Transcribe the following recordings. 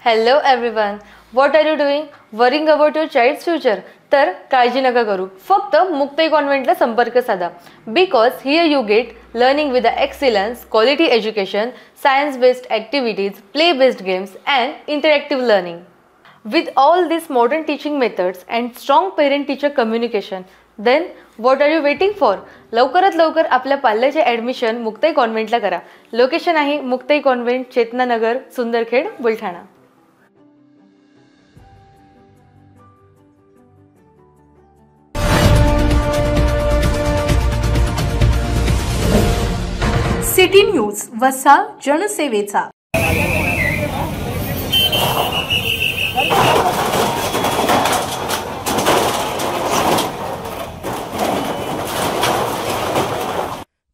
Hello everyone. What are you doing? Worrying about your child's future? तर काळजी नका करू. फक्त मुक्ताई कॉन्व्हेंटला संपर्क साधा. Because here you get learning with the excellence, quality education, science-based activities, play-based games and interactive learning. With all these modern teaching methods and strong parent-teacher communication, then what are you waiting for? लवकरात लवकर आपल्या पाल्याचे admission Muktai कॉन्व्हेंटला करा. Location आहे Muktai convent, Chetananagar, Sundarkhed, Buldhana. City news वसा जनसेवेचा.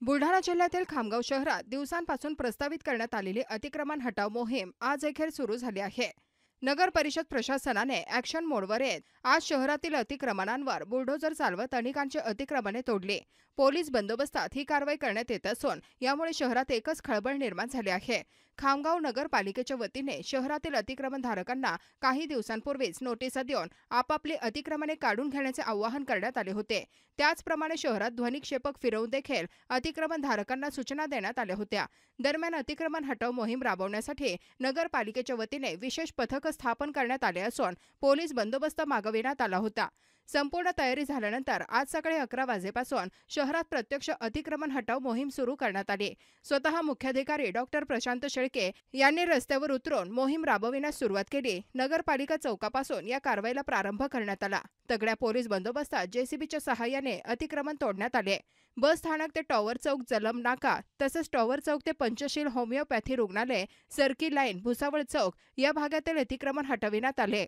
बुलढाणा जिल्ह्यातील खामगाव शहरात दिवसांपासून प्रस्तावित करण्यात आलेली अतिक्रमण हटाव मोहीम आज अखेर सुरू झाली आहे. नगर परिषद प्रशासनाने ॲक्शन मोडवर येत आज शहरातील अतिक्रमणांवर बुलडोजर चालवत अनेकांची अतिक्रमणे तोडली. पोलीस बंदोबस्तात ही कारवाई करण्यात येत असून यामुळे शहरात एकच खळबळ निर्माण झाली आहे. खामगाव नगरपालिकेच्या वतीने शहरातील अतिक्रमणधारकांना काही दिवसांपूर्वीच नोटिसा देऊन आपापली अतिक्रमणे काढून घेण्याचे आवाहन करण्यात आले होते. त्याचप्रमाणे शहरात ध्वनिक्षेपक फिरवून देखील अतिक्रमणधारकांना सूचना देण्यात आल्या होत्या. दरम्यान अतिक्रमण हटाव मोहीम राबवण्यासाठी नगरपालिकेच्या वतीने विशेष पथक स्थापन करण्यात आले असून पोलीस बंदोबस्त मागविण्यात आला होता. संपूर्ण तयारी झाल्यानंतर आज सकाळी 11 वाजेपासून शहरात प्रत्यक्ष अतिक्रमण हटाव मोहीम सुरू करण्यात आली. स्वतः मुख्याधिकारी डॉक्टर प्रशांत शेळके यांनी रस्त्यावर उतरून मोहीम राबविण्यास सुरुवात केली. नगरपालिका चौकापासून या कारवाईला प्रारंभ करण्यात आला. तगड्या पोलीस बंदोबस्तात जेसीबीच्या सहाय्याने अतिक्रमण तोडण्यात आले. बस स्थानक ते टॉवर चौक, जलम नाका तसेच टॉवर चौक ते पंचशील होमिओपॅथी रुग्णालय, सर्की लाईन, भुसावळ चौक या भागातील अतिक्रमण हटविण्यात आले.